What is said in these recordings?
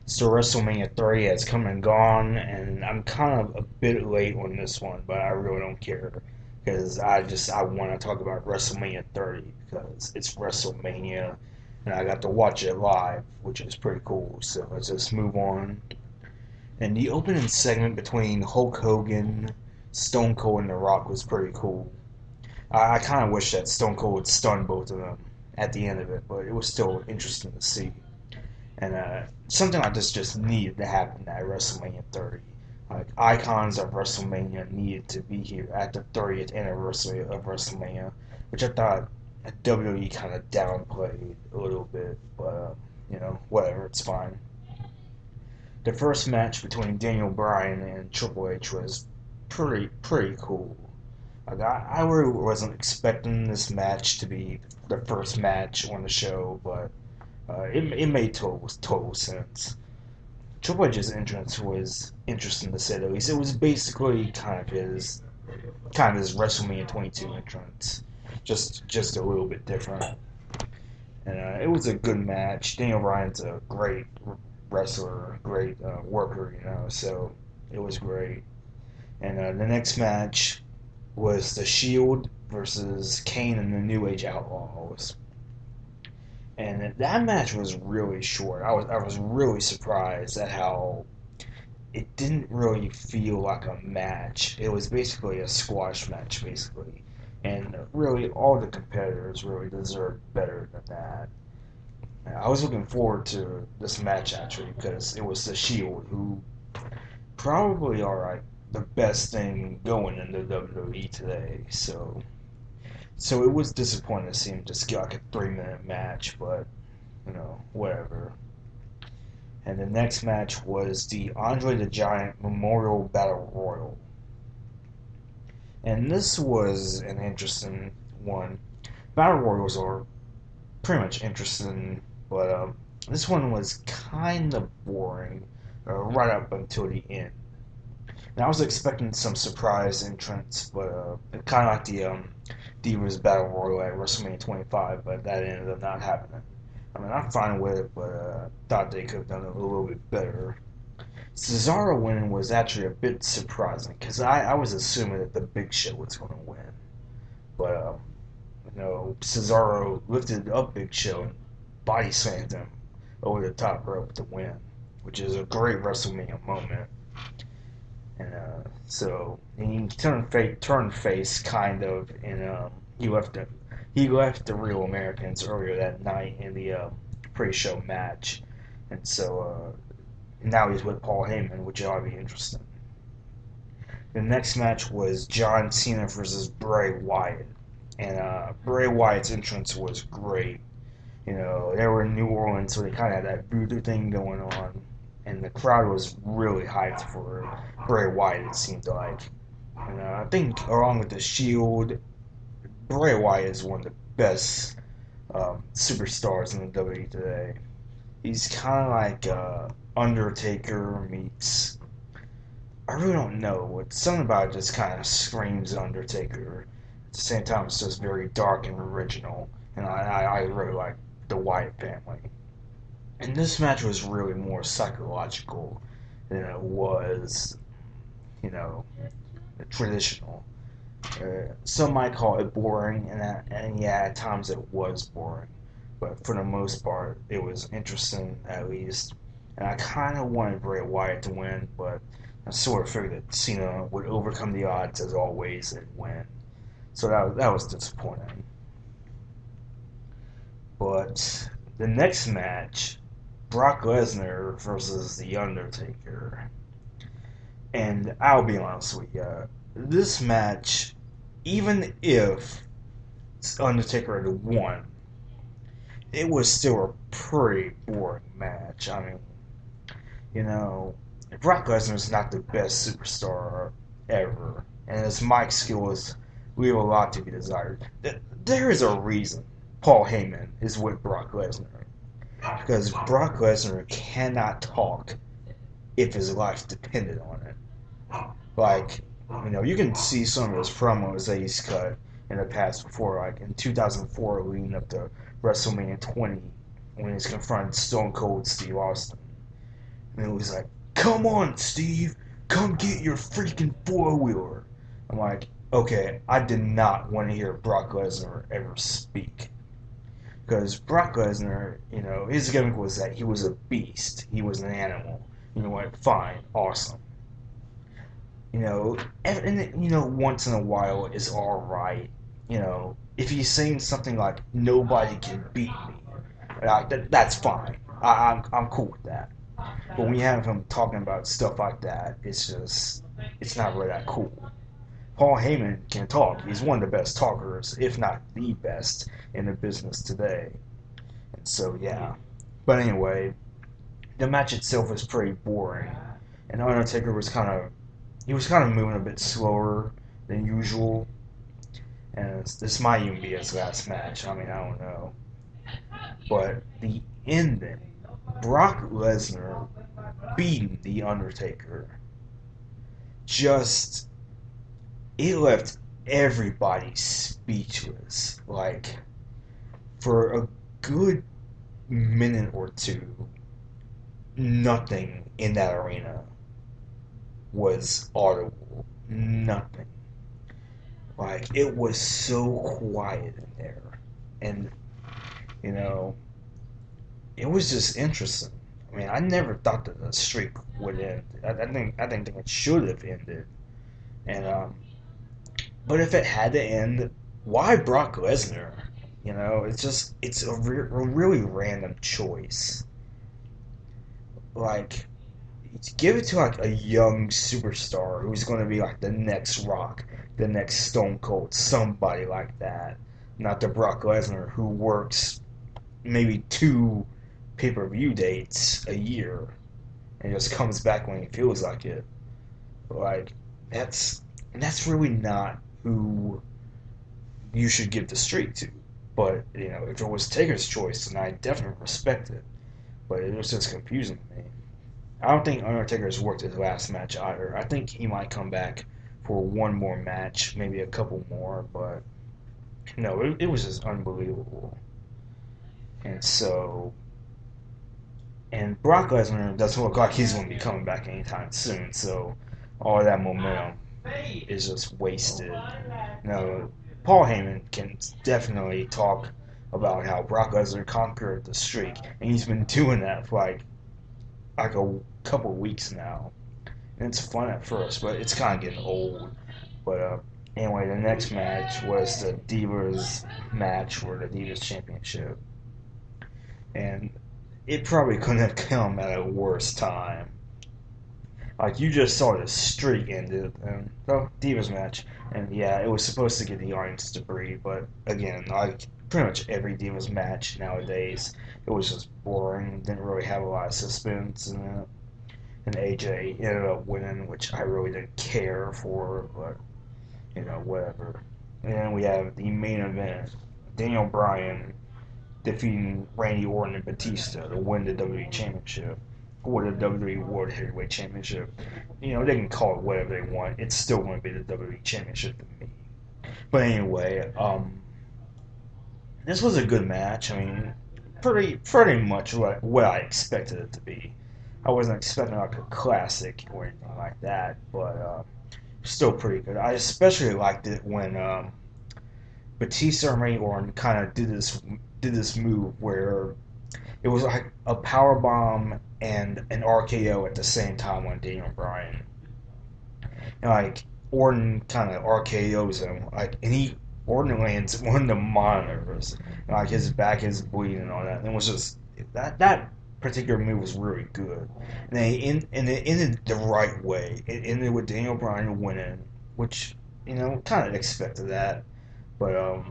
So WrestleMania 30 has come and gone, and I'm kind of a bit late on this one, but I really don't care because I want to talk about WrestleMania 30 because it's WrestleMania, and I got to watch it live, which is pretty cool. So let's just move on. And the opening segment between Hulk Hogan, Stone Cold, and The Rock was pretty cool. I kind of wish that Stone Cold would stun both of them at the end of it, but it was still interesting to see. And something like this just needed to happen at WrestleMania 30. Like icons of WrestleMania needed to be here at the 30th anniversary of WrestleMania, which I thought WWE kind of downplayed a little bit, but whatever, it's fine. The first match between Daniel Bryan and Triple H was pretty cool. Like I really wasn't expecting this match to be the first match on the show, but it made total sense. Triple H's entrance was interesting to say the least. It was basically kind of his WrestleMania 22 entrance, just a little bit different. And it was a good match. Daniel Bryan's a great wrestler, great worker, so it was great. And the next match was the Shield versus Kane and the New Age Outlaws. And that match was really short. I was really surprised at how it didn't really feel like a match. It was basically a squash match, basically. And really, all the competitors really deserved better than that. I was looking forward to this match actually because it was the Shield who probably are like the best thing going in the WWE today. So it was disappointing to see him just get like a 3 minute match, but whatever. And the next match was the Andre the Giant Memorial Battle Royal. And this was an interesting one. Battle Royals are pretty much interesting, but this one was kind of boring right up until the end. And I was expecting some surprise entrance, but kind of like the Divas Battle Royal at WrestleMania 25, but that ended up not happening. I mean, I'm fine with it, but thought they could have done it a little bit better. Cesaro winning was actually a bit surprising because I was assuming that the Big Show was going to win, but Cesaro lifted up Big Show and body slammed him over the top rope to win, which is a great WrestleMania moment. And so he turned face kind of, and he left the Real Americans earlier that night in the pre-show match, and so now he's with Paul Heyman, which ought to be interesting. The next match was John Cena versus Bray Wyatt, and Bray Wyatt's entrance was great. They were in New Orleans, so they kind of had that voodoo thing going on, and the crowd was really hyped for Bray Wyatt. It seemed like, and I think along with the Shield, Bray Wyatt is one of the best superstars in the WWE today. He's kind of like Undertaker meets. I really don't know. It's something about it just kind of screams Undertaker. At the same time, it's just very dark and original, and I really like the Wyatt family. And this match was really more psychological than it was, you know, traditional. Some might call it boring, and yeah, at times it was boring. But for the most part, it was interesting at least. And I kind of wanted Bray Wyatt to win, but I sort of figured that Cena would overcome the odds as always and win. So that was disappointing. But the next match, Brock Lesnar versus The Undertaker. And I'll be honest with you, this match, even if Undertaker had won, it was still a pretty boring match. I mean, Brock Lesnar's not the best superstar ever, and his mic skills leave a lot to be desired. There is a reason Paul Heyman is with Brock Lesnar, because Brock Lesnar cannot talk if his life depended on it. Like, you can see some of his promos that he's cut in the past before, like in 2004 leading up to WrestleMania 20 when he's confronted Stone Cold Steve Austin. And it was like, come on, Steve, come get your freaking four-wheeler. I'm like, okay, I did not want to hear Brock Lesnar ever speak. Because Brock Lesnar, his gimmick was that he was a beast. He was an animal. You know what? Fine. Awesome. Once in a while is alright. If he's saying something like, nobody can beat me, that's fine. I'm cool with that. But when you have him talking about stuff like that, it's not really that cool. Paul Heyman can talk. He's one of the best talkers, if not the best, in the business today. And so, yeah. But anyway, the match itself was pretty boring. And Undertaker was kind of moving a bit slower than usual. And this might even be his last match. I mean, I don't know. But the ending, Brock Lesnar beating The Undertaker, it left everybody speechless. Like, for a good minute or two, nothing in that arena was audible. Nothing. Like, it was so quiet in there. And, it was just interesting. I mean, I never thought that the streak would end. I didn't think it should have ended. And but if it had to end, why Brock Lesnar? It's a really random choice. Like, give it to like a young superstar who's going to be like the next Rock, the next Stone Cold, somebody like that. Not the Brock Lesnar who works maybe 2 pay-per-view dates a year and just comes back when he feels like it. Like, that's really not who you should give the streak to. But, if it was Taker's choice, then I definitely respect it. But it was just confusing to me. I don't think Undertaker's worked his last match either. I think he might come back for one more match, maybe a couple more, but no, it was just unbelievable. And so, and Brock Lesnar doesn't look like he's going to be coming back anytime soon, so all of that momentum is just wasted. Paul Heyman can definitely talk about how Brock Lesnar conquered the streak, and he's been doing that for like a couple weeks now. And it's fun at first, but it's kind of getting old. But anyway, the next match was the Divas match for the Divas Championship. And it probably couldn't have come at a worse time. Like, you just saw the streak ended, and Divas match, and yeah, it was supposed to get the audience to breathe, but again, like pretty much every Divas match nowadays, it was just boring, didn't really have a lot of suspense in it, and AJ ended up winning, which I really didn't care for, but, whatever. And then we have the main event, Daniel Bryan defeating Randy Orton and Batista to win the WWE Championship. Or the WWE World Heavyweight Championship. They can call it whatever they want. It's still going to be the WWE Championship to me. But anyway, this was a good match. I mean, pretty much what I expected it to be. I wasn't expecting like a classic or anything like that, but still pretty good. I especially liked it when Batista and Randy Orton kind of did this move where it was like a power bomb and an RKO at the same time on Daniel Bryan. And like Orton kind of RKO's him, and Orton lands one of the monitors, and like his back is bleeding and all that. And it was just that particular move was really good, and it ended the right way. It ended with Daniel Bryan winning, which kind of expected that, but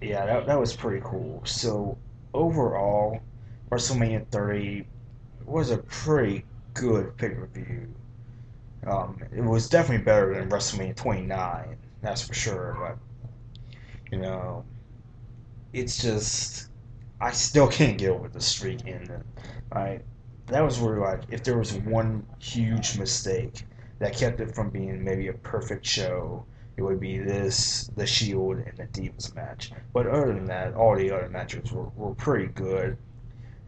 yeah, that was pretty cool. So overall, WrestleMania 30 was a pretty good pay-per-view. It was definitely better than WrestleMania 29, that's for sure. But it's just I still can't get over the streak ending. That was where if there was one huge mistake that kept it from being maybe a perfect show, it would be the Shield, and the Divas match. But other than that, all the other matches were pretty good.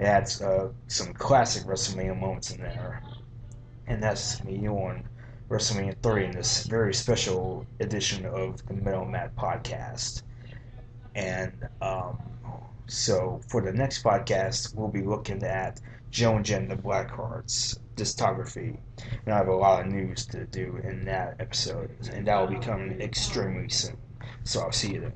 It had some classic WrestleMania moments in there, and that's me on WrestleMania 30 in this very special edition of the Metal Mat podcast. And so for the next podcast, we'll be looking at Joe and Jen the Blackhearts discography. And I have a lot of news to do in that episode, and that will be coming extremely soon. So I'll see you then.